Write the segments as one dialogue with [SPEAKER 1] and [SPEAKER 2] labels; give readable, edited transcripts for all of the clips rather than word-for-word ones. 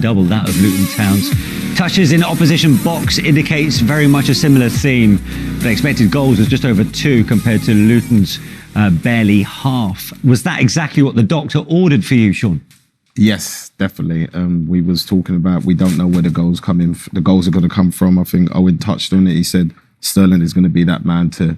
[SPEAKER 1] double that of Luton Town's. Touches in opposition box indicates very much a similar theme. The expected goals was just over 2 compared to Luton's barely half. Was that exactly what the doctor ordered for you, Sean?
[SPEAKER 2] Yes, definitely. We was talking about we don't know where the goals the goals are going to come from. I think Owen touched on it. He said Sterling is going to be that man to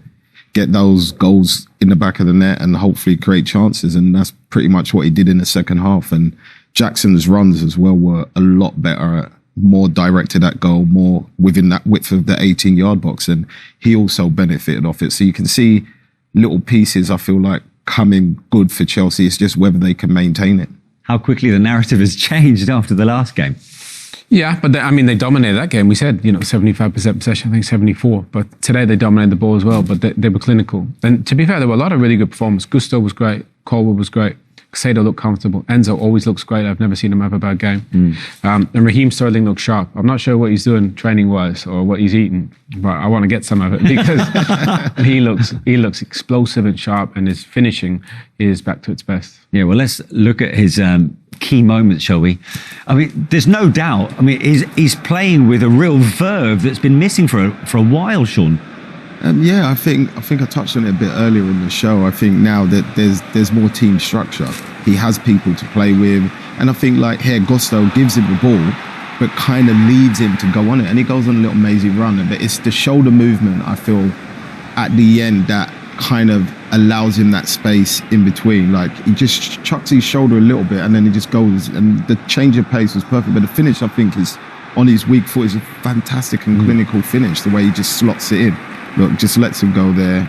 [SPEAKER 2] get those goals in the back of the net and hopefully create chances. And that's pretty much what he did in the second half. And Jackson's runs as well were a lot better, more directed at goal, more within that width of the 18-yard box. And he also benefited off it. So you can see little pieces, I feel like, coming good for Chelsea. It's just whether they can maintain it.
[SPEAKER 1] How quickly the narrative has changed after the last game.
[SPEAKER 3] Yeah, but they dominated that game. We said, 75% possession, I think 74. But today they dominated the ball as well, but they were clinical. And to be fair, there were a lot of really good performances. Gusto was great. Colwood was great. Casado looked comfortable. Enzo always looks great. I've never seen him have a bad game. And Raheem Sterling looks sharp. I'm not sure what he's doing training-wise or what he's eating, but I want to get some of it because he looks explosive and sharp, and his finishing is back to its best.
[SPEAKER 1] Yeah, well, let's look at his key moments, shall we? I mean, there's no doubt. I mean, he's playing with a real verve that's been missing for a while, Sean.
[SPEAKER 2] Yeah, I think I touched on it a bit earlier in the show. I think now that there's more team structure. He has people to play with. And I think like here, Gusto gives him the ball, but kind of leads him to go on it. And he goes on a little mazy run. But it's the shoulder movement, I feel, at the end that kind of allows him that space in between. Like he just chucks his shoulder a little bit and then he just goes. And the change of pace was perfect. But the finish, I think, is on his weak foot is a fantastic and clinical finish. The way he just slots it in. Look, just lets him go there.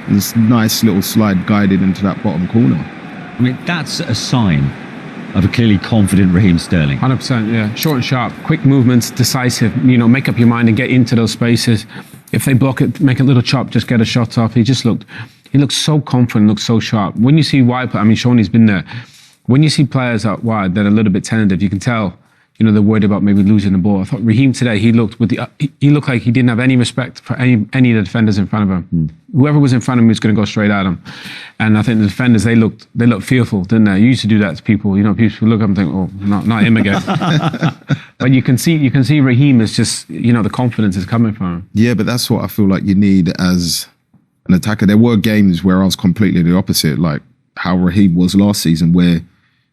[SPEAKER 2] And this nice little slide guided into that bottom corner.
[SPEAKER 1] I mean, that's a sign of a clearly confident Raheem Sterling.
[SPEAKER 3] 100%, yeah. Short and sharp, quick movements, decisive. Make up your mind and get into those spaces. If they block it, make a little chop, just get a shot off. He looked so confident, looked so sharp. When you see wide, Shawnee's been there. When you see players out wide that are a little bit tentative, you can tell, they're worried about maybe losing the ball. I thought Raheem today, he looked like he didn't have any respect for any of the defenders in front of him. Whoever was in front of him was going to go straight at him. And I think the defenders, they looked fearful, didn't they? You used to do that to people. People look up and think, oh, not him again. But you can see Raheem is just, the confidence is coming from him.
[SPEAKER 2] Yeah, but that's what I feel like you need as an attacker. There were games where I was completely the opposite, like how Raheem was last season, where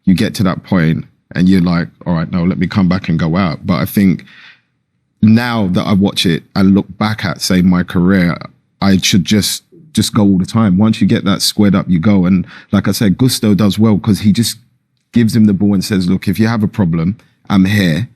[SPEAKER 2] you get to that point and you're like, all right, no, let me come back and go out. But I think now that I watch it and look back at, say, my career, I should just go all the time. Once you get that squared up, you go. And like I said, Gusto does well because he just gives him the ball and says, look, if you have a problem, I'm here,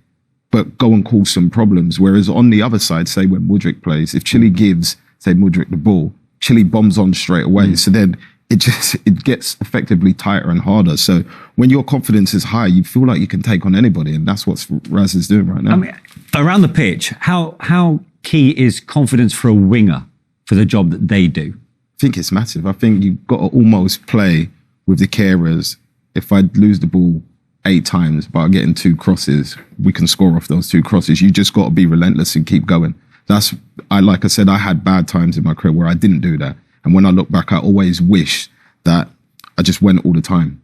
[SPEAKER 2] but go and cause some problems. Whereas on the other side, say when Mudryk plays, if Chile gives, say, Mudryk the ball, Chile bombs on straight away. So then it gets effectively tighter and harder. So when your confidence is high, you feel like you can take on anybody, and that's what Raz is doing right now.
[SPEAKER 1] I mean, around the pitch, how key is confidence for a winger for the job that they do?
[SPEAKER 2] I think it's massive. I think you've got to almost play with the carers. If I lose the ball 8 times by getting 2 crosses, we can score off those 2 crosses. You just got to be relentless and keep going. Like I said, I had bad times in my career where I didn't do that. And when I look back, I always wish that I just went all the time.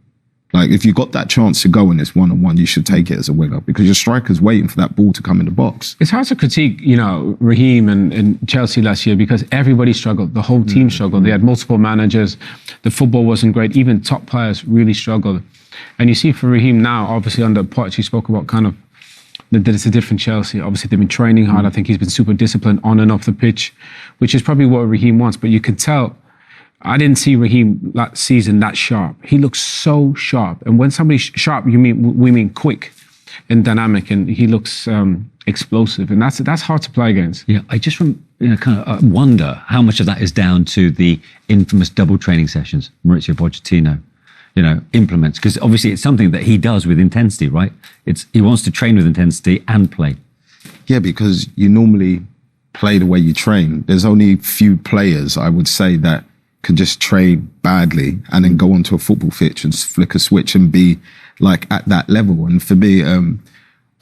[SPEAKER 2] Like, if you got that chance to go in this one-on-one, you should take it as a winger because your striker's waiting for that ball to come in the box.
[SPEAKER 3] It's hard to critique, Raheem and Chelsea last year because everybody struggled. The whole team struggled. They had multiple managers. The football wasn't great. Even top players really struggled. And you see for Raheem now, obviously under Poch, he spoke about kind of that it's a different Chelsea. Obviously, they've been training hard. I think he's been super disciplined on and off the pitch, which is probably what Raheem wants. But you can tell, I didn't see Raheem that season that sharp. He looks so sharp. And when somebody's sharp, we mean quick and dynamic. And he looks explosive. And that's hard to play against.
[SPEAKER 1] Yeah, I just wonder how much of that is down to the infamous double training sessions Mauricio Pochettino implements, because obviously it's something that he does with intensity, right? He wants to train with intensity and play.
[SPEAKER 2] Yeah, because you normally play the way you train. There's only few players, I would say, that can just train badly and then go onto a football pitch and flick a switch and be like at that level. And for me,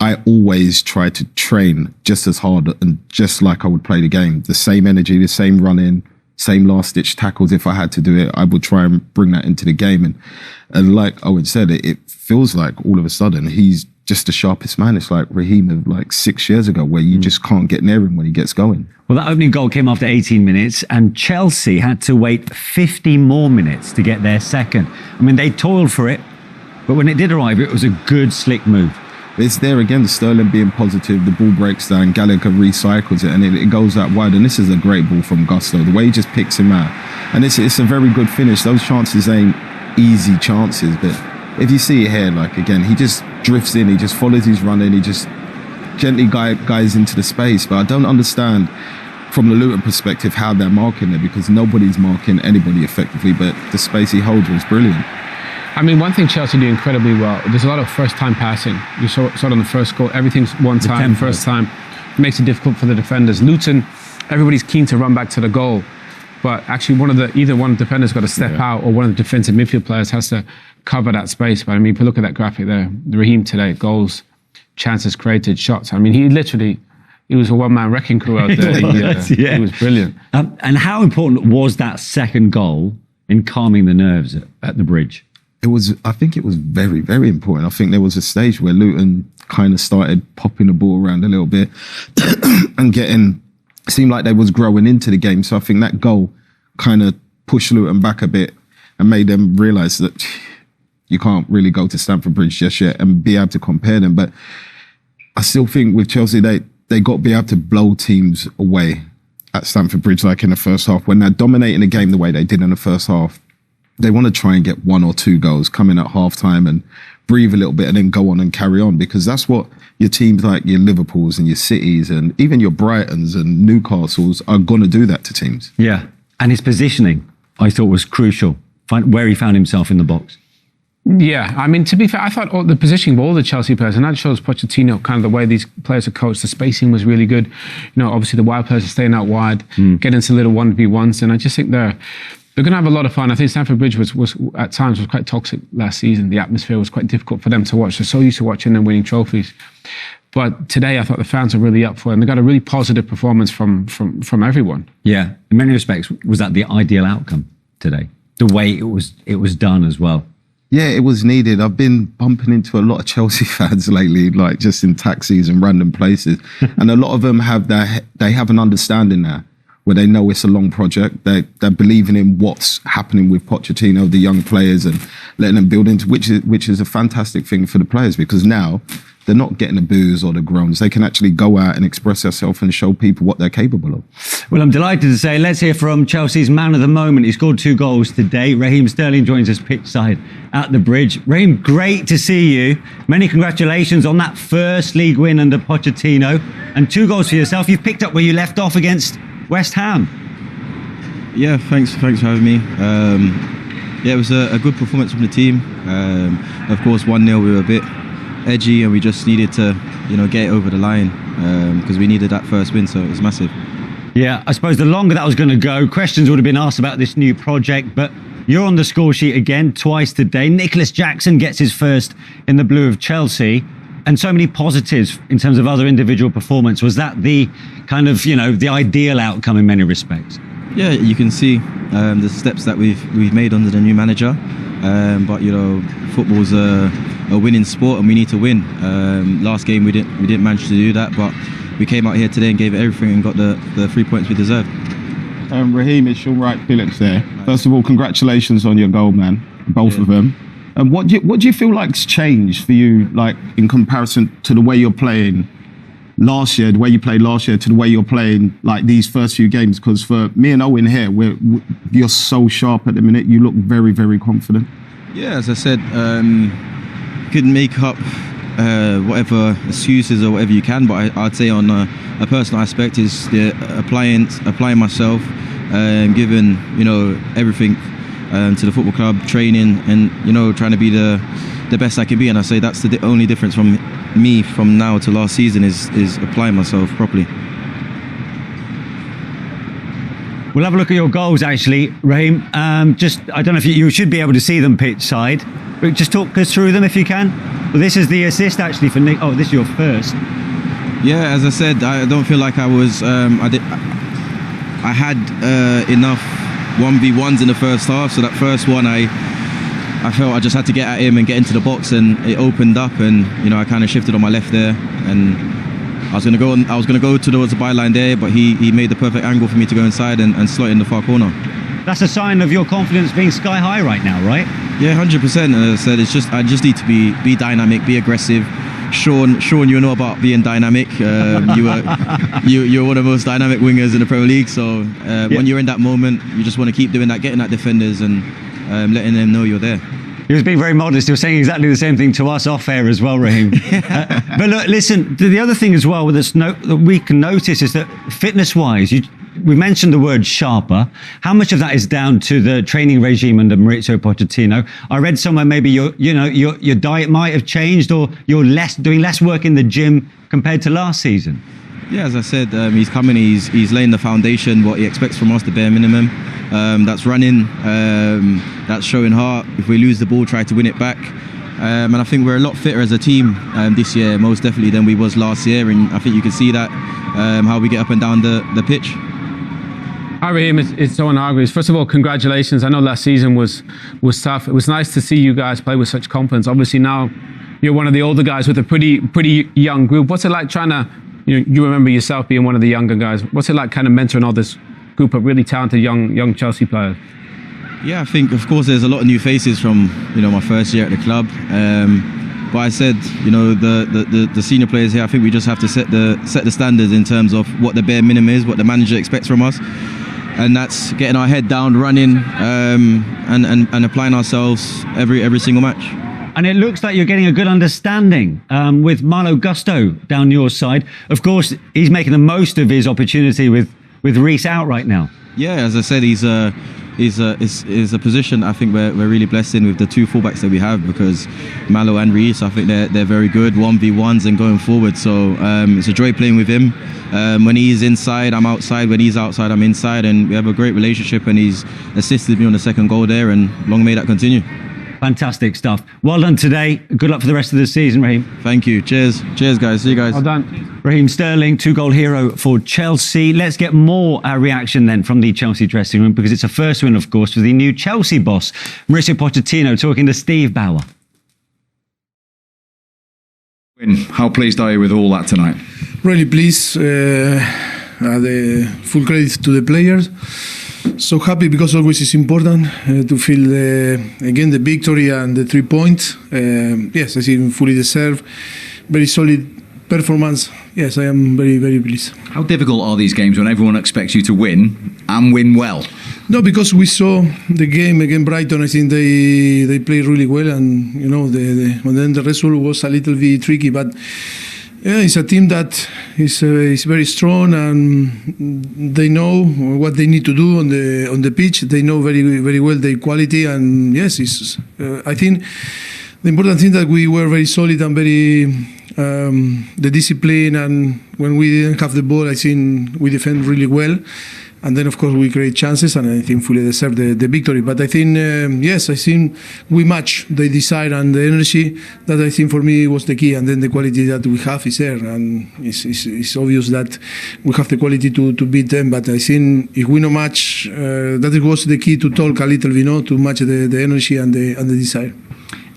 [SPEAKER 2] I always try to train just as hard and just like I would play the game. The same energy, the same running, same last-ditch tackles. If I had to do it, I would try and bring that into the game. And like Owen said, it feels like all of a sudden he's just the sharpest man. It's like Raheem of like 6 years ago, where you just can't get near him when he gets going.
[SPEAKER 1] Well, that opening goal came after 18 minutes, and Chelsea had to wait 50 more minutes to get their second. I mean, they toiled for it, but when it did arrive, it was a good, slick move.
[SPEAKER 2] It's there again, Sterling being positive, the ball breaks down, Gallagher recycles it, and it goes out wide. And this is a great ball from Gusto, the way he just picks him out. And it's a very good finish. Those chances ain't easy chances, but if you see it here, like again, he just drifts in, he just follows his run in, he just gently guides into the space. But I don't understand from the Luton perspective how they're marking it, because nobody's marking anybody effectively, but the space he holds was brilliant.
[SPEAKER 3] I mean, one thing Chelsea do incredibly well, there's a lot of first-time passing. You saw it on the first goal. Everything's one time, first time. It makes it difficult for the defenders. Luton, everybody's keen to run back to the goal. But actually, either one of the defenders got to step out, or one of the defensive midfield players has to cover that space. But I mean, if you look at that graphic there, Raheem today, goals, chances created, shots. I mean, he was a one-man wrecking crew out there. He was brilliant.
[SPEAKER 1] And how important was that second goal in calming the nerves at the Bridge?
[SPEAKER 2] I think it was very, very important. I think there was a stage where Luton kind of started popping the ball around a little bit and seemed like they was growing into the game. So I think that goal kind of pushed Luton back a bit and made them realise that you can't really go to Stamford Bridge just yet and be able to compare them. But I still think with Chelsea, they got to be able to blow teams away at Stamford Bridge, like in the first half. When they're dominating the game the way they did in the first half, they want to try and get 1 or 2 goals, come in at half-time and breathe a little bit and then go on and carry on, because that's what your teams like your Liverpools and your Cities and even your Brightons and Newcastles are going to do that to teams.
[SPEAKER 1] Yeah, and his positioning, I thought, was crucial, where he found himself in the box.
[SPEAKER 3] Yeah, I mean, to be fair, I thought the positioning of all the Chelsea players, and that shows Pochettino, kind of the way these players are coached, the spacing was really good. You know, obviously the wide players are staying out wide, getting into little 1v1s, and I just think they're going to have a lot of fun. I think Stamford Bridge was at times quite toxic last season. The atmosphere was quite difficult for them to watch. They're so used to watching them winning trophies. But today I thought the fans are really up for it, and they got a really positive performance from everyone.
[SPEAKER 1] Yeah, in many respects, was that the ideal outcome today? The way it was done as well.
[SPEAKER 2] Yeah, it was needed. I've been bumping into a lot of Chelsea fans lately, like just in taxis and random places. And a lot of them they have an understanding now where they know it's a long project. They're believing in what's happening with Pochettino, the young players, and letting them build into, which is a fantastic thing for the players, because now they're not getting the boos or the groans. They can actually go out and express themselves and show people what they're capable of.
[SPEAKER 1] Well, I'm delighted to say, let's hear from Chelsea's man of the moment. He scored 2 goals today. Raheem Sterling joins us pitch side at the Bridge. Raheem, great to see you. Many congratulations on that first league win under Pochettino, and 2 goals for yourself. You've picked up where you left off against West Ham.
[SPEAKER 4] Yeah, thanks for having me. Yeah, it was a good performance from the team. Of course, 1-0, we were a bit edgy and we just needed to, get it over the line because we needed that first win, so it was massive.
[SPEAKER 1] Yeah, I suppose the longer that was going to go, questions would have been asked about this new project, but you're on the score sheet again twice today. Nicholas Jackson gets his first in the blue of Chelsea, and so many positives in terms of other individual performance. Was that the kind of, the ideal outcome in many respects?
[SPEAKER 4] Yeah, you can see the steps that we've made under the new manager. But football's a winning sport, and we need to win. Last game we didn't manage to do that, but we came out here today and gave it everything and got the 3 points we deserved.
[SPEAKER 2] Raheem, it's Sean Wright Phillips there. First of all, congratulations on your goal, man. Both of them. And what do you feel like's changed for you, like in comparison to the way you're playing last year, the way you played last year, to the way you're playing like these first few games? Because for me and Owen here, you're so sharp at the minute. You look very, very confident.
[SPEAKER 4] Yeah, as I said, could make up whatever excuses or whatever you can, but I'd say on a personal aspect is applying myself, giving everything to the football club, training, and trying to be the best I can be. And I say that's the only difference from me from now to last season is applying myself properly.
[SPEAKER 1] We'll have a look at your goals, actually, Raheem. I don't know if you should be able to see them pitch side, but just talk us through them if you can. Well, this is the assist actually for Nick. Oh, this is your first.
[SPEAKER 4] Yeah, as I said, I don't feel like I was. I had enough 1v1s in the first half, so that first one I I felt I just had to get at him and get into the box, and it opened up, and I kind of shifted on my left there, and I was going to go towards the byline there, but he made the perfect angle for me to go inside and slot in the far corner.
[SPEAKER 1] That's a sign of your confidence being sky high right now, right?
[SPEAKER 4] Yeah, 100%. And as I said, I just need to be dynamic, be aggressive. Sean, you know about being dynamic. You're one of the most dynamic wingers in the Premier League. So when you're in that moment, you just want to keep doing that, getting at defenders and letting them know you're there.
[SPEAKER 1] He was being very modest. He was saying exactly the same thing to us off air as well, Raheem. But look, listen, the other thing as well that we can notice is that fitness-wise, we mentioned the word sharper. How much of that is down to the training regime under Maurizio Pochettino? I read somewhere maybe your diet might have changed, or you're doing less work in the gym compared to last season.
[SPEAKER 4] Yeah, as I said, he's coming. He's laying the foundation, what he expects from us, the bare minimum. That's running. That's showing heart. If we lose the ball, try to win it back. And I think we're a lot fitter as a team this year, most definitely, than we was last year. And I think you can see that how we get up and down the pitch.
[SPEAKER 3] Hi, Raheem, it's Owen Hargreaves. First of all, congratulations. I know last season was tough. It was nice to see you guys play with such confidence. Obviously now you're one of the older guys with a pretty young group. What's it like trying to, you remember yourself being one of the younger guys. What's it like kind of mentoring all this group of really talented young Chelsea players?
[SPEAKER 4] Yeah, I think of course there's a lot of new faces from my first year at the club. But I said, the senior players here, I think we just have to set the standards in terms of what the bare minimum is, what the manager expects from us. And that's getting our head down, running, and applying ourselves every single match.
[SPEAKER 1] And it looks like you're getting a good understanding with Malo Gusto down your side. Of course, he's making the most of his opportunity with Reece out right now.
[SPEAKER 4] Yeah, as I said, he's a position I think we're really blessed in with the two fullbacks that we have, because Malo and Reece, I think they're very good 1v1s and going forward. So it's a joy playing with him. When he's inside, I'm outside. When he's outside, I'm inside, and we have a great relationship. And he's assisted me on the second goal there, and long may that continue.
[SPEAKER 1] Fantastic stuff. Well done today. Good luck for the rest of the season, Raheem.
[SPEAKER 4] Thank you. Cheers, guys. See you guys.
[SPEAKER 3] Well done.
[SPEAKER 1] Raheem Sterling, 2-goal hero for Chelsea. Let's get more reaction then from the Chelsea dressing room, because it's a first win, of course, for the new Chelsea boss, Maurizio Pochettino, talking to Steve Bauer.
[SPEAKER 5] How pleased are you with all that tonight?
[SPEAKER 6] Really pleased. The full credit to the players. So happy, because always it's important to feel again the victory and the 3 points. Yes, I think fully deserved. Very solid performance. Yes, I am very, very pleased.
[SPEAKER 5] How difficult are these games when everyone expects you to win and win well?
[SPEAKER 6] No, because we saw the game against Brighton. I think they played really well, and then the result was a little bit tricky, but. Yeah, it's a team that is very strong, and they know what they need to do on the pitch. They know very, very well their quality, and yes, I think the important thing that we were very solid and very the discipline, and when we didn't have the ball, I think we defend really well. And then, of course, we create chances, and I think fully deserve the victory. But I think, yes, I think we match the desire and the energy. That I think for me was the key. And then the quality that we have is there. And it's obvious that we have the quality to beat them. But I think if we no match, that was the key to talk a little bit, to match the energy and the desire.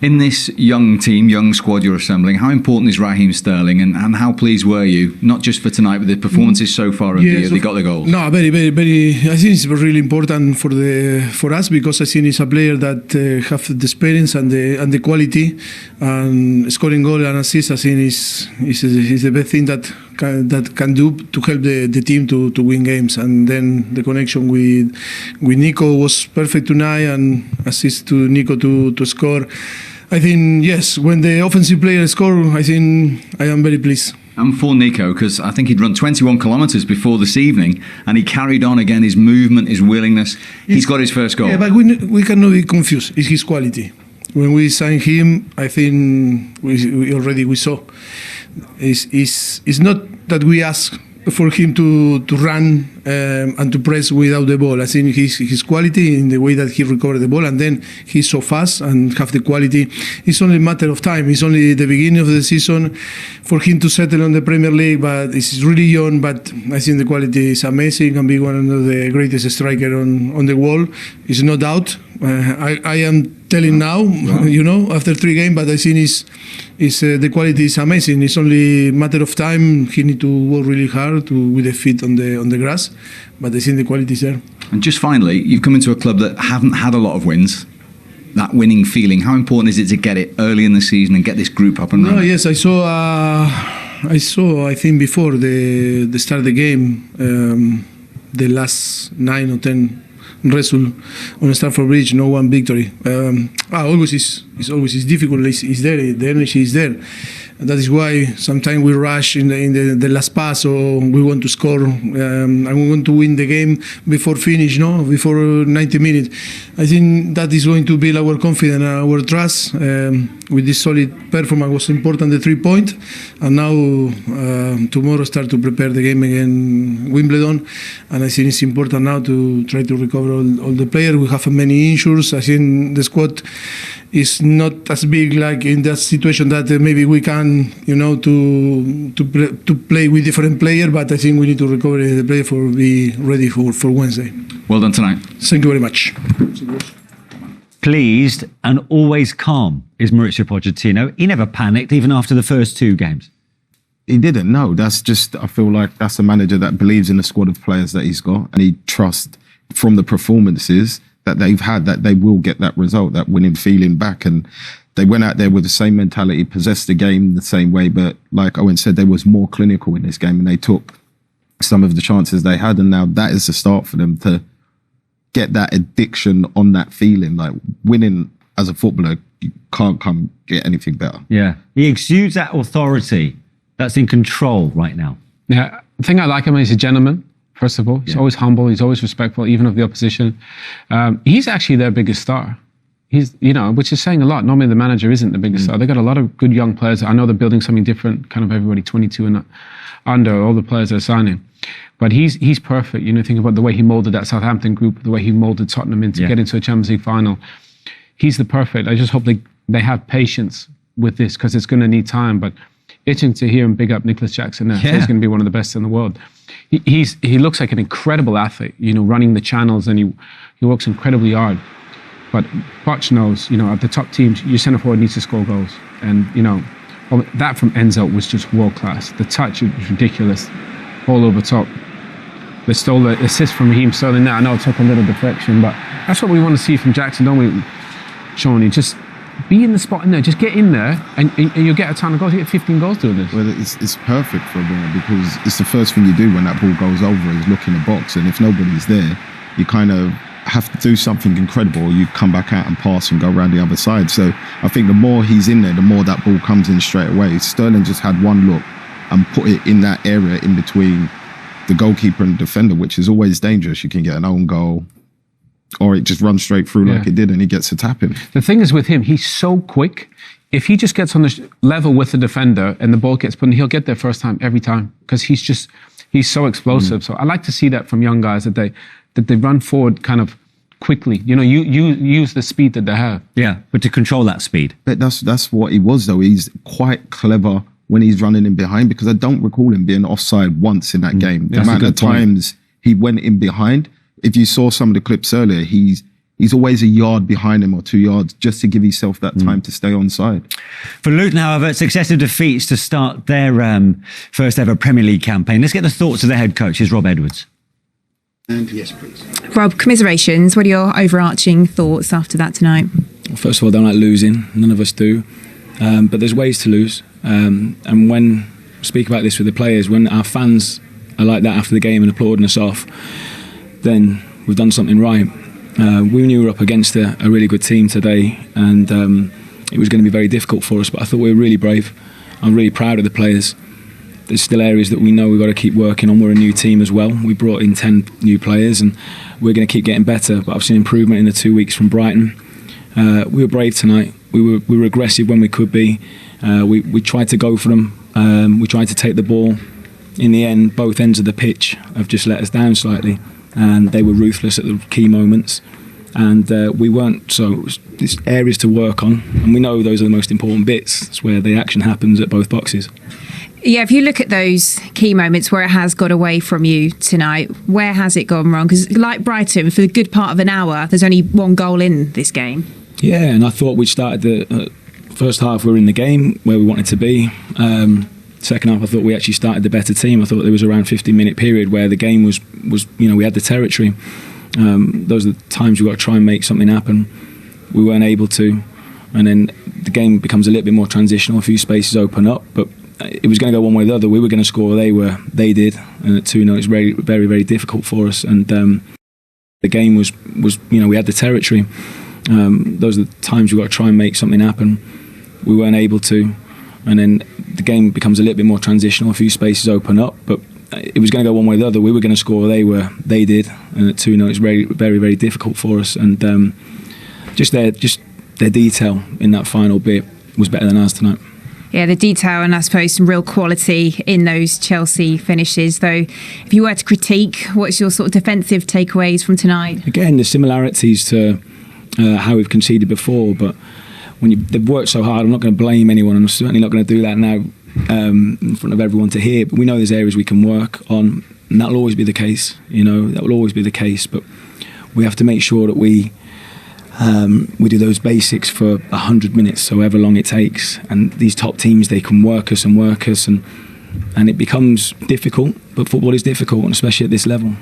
[SPEAKER 5] In this young team, young squad you're assembling, how important is Raheem Sterling, and how pleased were you, not just for tonight, but the performances so far of they got the goals?
[SPEAKER 6] No, very, very, very. I think it's really important for us, because I think it's a player that have the experience and the quality, and scoring goal and assist. I think is the best thing that can do to help the team to win games. And then the connection with Nico was perfect tonight, and assist to Nico to score. I think, yes, when the offensive player score, I think I am very pleased.
[SPEAKER 5] And for Nico, because I think he'd run 21 kilometres before this evening, and he carried on again, his movement, his willingness. He's got his first goal.
[SPEAKER 6] Yeah, but we cannot be confused. It's his quality. When we signed him, I think we already saw. It's not that we ask for him to run and to press without the ball. I think his quality in the way that he recovered the ball, and then he's so fast and have the quality. It's only a matter of time. It's only the beginning of the season for him to settle on the Premier League, but it's really young. But I think the quality is amazing, and be one of the greatest striker on the world. It's no doubt. I am telling now, after 3 games. But I think the quality is amazing. It's only a matter of time. He need to work really hard with the feet on the grass. But I think the quality is there.
[SPEAKER 5] And just finally, you've come into a club that haven't had a lot of wins. That winning feeling, how important is it to get it early in the season and get this group up and running?
[SPEAKER 6] No, yes, I saw. I think before the start of the game, the last 9 or 10 result on Stamford Bridge, no one victory. Always is difficult. It's there. The energy is there. That is why sometimes we rush in the last pass, or we want to score and we want to win the game before finish, before 90 minutes. I think that is going to build our confidence and our trust. With this solid performance was important, the 3 points, and now tomorrow start to prepare the game against Wimbledon. And I think it's important now to try to recover all the players. We have many injuries. I think the squad is not as big like in that situation that maybe we can, to play with different players. But I think we need to recover the player for be ready for Wednesday.
[SPEAKER 5] Well done tonight.
[SPEAKER 6] Thank you very much.
[SPEAKER 1] Pleased and always calm is Mauricio Pochettino. He never panicked, even after the first 2 games.
[SPEAKER 2] He didn't, no. That's just, I feel like that's a manager that believes in the squad of players that he's got, and he trusts from the performances that they've had that they will get that result, that winning feeling back. And they went out there with the same mentality, possessed the game the same way, but like Owen said, they was more clinical in this game, and they took some of the chances they had, and now that is the start for them to get that addiction on that feeling. Like winning as a footballer, you can't get anything better.
[SPEAKER 1] Yeah, he exudes that authority that's in control right now.
[SPEAKER 3] Yeah, the thing I like him is he's a gentleman. First of all, he's always humble. He's always respectful, even of the opposition. He's actually their biggest star. He's, which is saying a lot. Normally the manager isn't the biggest star. They've got a lot of good young players. I know they're building something different, kind of everybody 22 and under, all the players they're signing. But he's perfect. Think about the way he molded that Southampton group, the way he molded Tottenham into get into a Champions League final. He's the perfect. I just hope they have patience with this, because it's going to need time. But itching to hear him big up Nicholas Jackson there. He's going to be one of the best in the world. He looks like an incredible athlete, running the channels, and he works incredibly hard. But Poch knows, at the top teams, your centre forward needs to score goals. And, that from Enzo was just world class. The touch was ridiculous, all over top. They stole the assist from Raheem Sterling now. I know it took a little deflection, but that's what we want to see from Jackson, don't we, Sean? Just be in the spot in there, just get in there, and you'll get a ton of goals. You get 15 goals doing this.
[SPEAKER 2] Well, it's perfect for a winger, because it's the first thing you do when that ball goes over is look in the box, and if nobody's there, you kind of have to do something incredible, or you come back out and pass and go around the other side. So I think the more he's in there, the more that ball comes in straight away. Sterling just had one look and put it in that area in between the goalkeeper and the defender, which is always dangerous. You can get an own goal, or it just runs straight through like it did, and he gets a tap in.
[SPEAKER 3] The thing is with him, he's so quick. If he just gets on the level with the defender and the ball gets put in, he'll get there first time, every time, because he's so explosive. So I like to see that from young guys, that they run forward kind of quickly. You use the speed that they have.
[SPEAKER 1] Yeah, but to control that speed.
[SPEAKER 2] But that's what he was, though. He's quite clever when he's running in behind, because I don't recall him being offside once in that game. The amount of times he went in behind. If you saw some of the clips earlier, he's always a yard behind him or 2 yards, just to give himself that time to stay onside.
[SPEAKER 1] For Luton, however, successive defeats to start their first ever Premier League campaign. Let's get the thoughts of their head coach. Here's Rob Edwards.
[SPEAKER 7] And yes, please.
[SPEAKER 8] Rob, commiserations. What are your overarching thoughts after that tonight?
[SPEAKER 7] First of all, I don't like losing. None of us do. But there's ways to lose. And when I speak about this with the players, when our fans are like that after the game and applauding us off, then we've done something right. We knew we were up against a really good team today, and it was going to be very difficult for us, but I thought we were really brave. I'm really proud of the players. There's still areas that we know we've got to keep working on. We're a new team as well. We brought in 10 new players, and we're going to keep getting better, but I've seen improvement in the 2 weeks from Brighton. We were brave tonight. We were aggressive when we could be. We tried to go for them. We tried to take the ball. In the end, both ends of the pitch have just let us down slightly, and they were ruthless at the key moments, and we weren't. So there's areas to work on, and we know those are the most important bits. It's where the action happens at both boxes.
[SPEAKER 8] Yeah, if you look at those key moments where it has got away from you tonight, where has it gone wrong? Because like Brighton, for the good part of an hour, there's only one goal in this game.
[SPEAKER 7] Yeah, and I thought we started the first half, we were in the game where we wanted to be. Second half, I thought we actually started the better team. I thought there was around 15-minute period where the game was we had the territory. Those are the times you've got to try and make something happen. We weren't able to, and then the game becomes a little bit more transitional. A few spaces open up, but it was going to go one way or the other. We were going to score, they did, and at 2-0 it's very, very, very difficult for us. And the game was we had the territory. Those are the times you've got to try and make something happen. We weren't able to, and then the game becomes a little bit more transitional. A few spaces open up, but it was going to go one way or the other. We were going to score, they did, and at 2-0 it's very, very, very difficult for us. And just their detail in that final bit was better than ours tonight.
[SPEAKER 8] Yeah, the detail and I suppose some real quality in those Chelsea finishes. Though, if you were to critique, what's your sort of defensive takeaways from tonight?
[SPEAKER 7] Again, the similarities to how we've conceded before, but when they've worked so hard, I'm not going to blame anyone. I'm certainly not going to do that now in front of everyone to hear. But we know there's areas we can work on, and that'll always be the case. That will always be the case. But we have to make sure that we do those basics for 100 minutes, so however long it takes. And these top teams, they can work us, and it becomes difficult. But football is difficult, and especially at this level.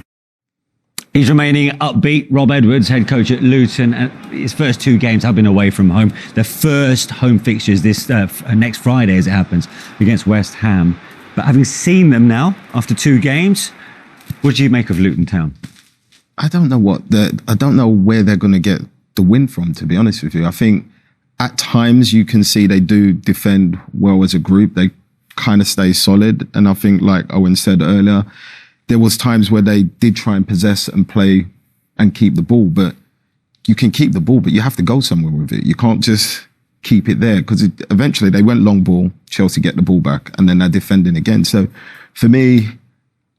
[SPEAKER 1] He's remaining upbeat. Rob Edwards, head coach at Luton. His first 2 games have been away from home. The first home fixtures this next Friday, as it happens, against West Ham. But having seen them now after 2 games, what do you make of Luton Town?
[SPEAKER 2] I don't know where they're going to get the win from, to be honest with you. I think at times you can see they do defend well as a group. They kind of stay solid. And I think, like Owen said earlier, there was times where they did try and possess and play and keep the ball, but you can keep the ball, but you have to go somewhere with it. You can't just keep it there, because eventually they went long ball, Chelsea get the ball back, and then they're defending again. So for me,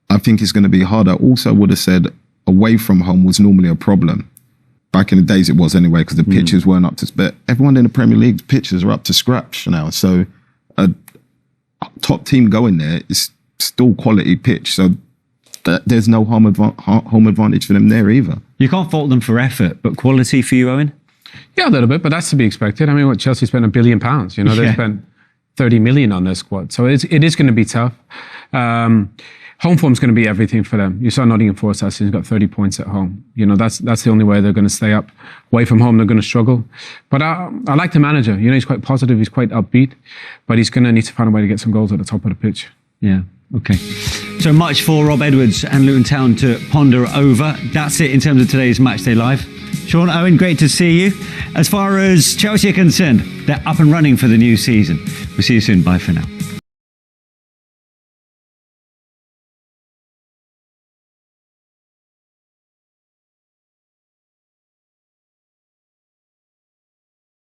[SPEAKER 2] I think it's going to be harder. Also would have said away from home was normally a problem. Back in the days it was anyway, because the pitches weren't up to, but everyone in the Premier League pitches are up to scratch now. So a top team going there is still quality pitch. So there's no home advantage for them there either.
[SPEAKER 1] You can't fault them for effort, but quality for you, Owen?
[SPEAKER 3] Yeah, a little bit, but that's to be expected. I mean, what Chelsea spent £1 billion. They spent 30 million on their squad, so it is going to be tough. Home form's going to be everything for them. You saw Nottingham Forest last season, got 30 points at home. That's the only way they're going to stay up. Away from home, they're going to struggle. But I like the manager. He's quite positive, he's quite upbeat, but he's going to need to find a way to get some goals at the top of the pitch.
[SPEAKER 1] Yeah. Okay. So much for Rob Edwards and Luton Town to ponder over. That's it in terms of today's Matchday Live. Sean, Owen, great to see you. As far as Chelsea are concerned, they're up and running for the new season. We'll see you soon. Bye for now.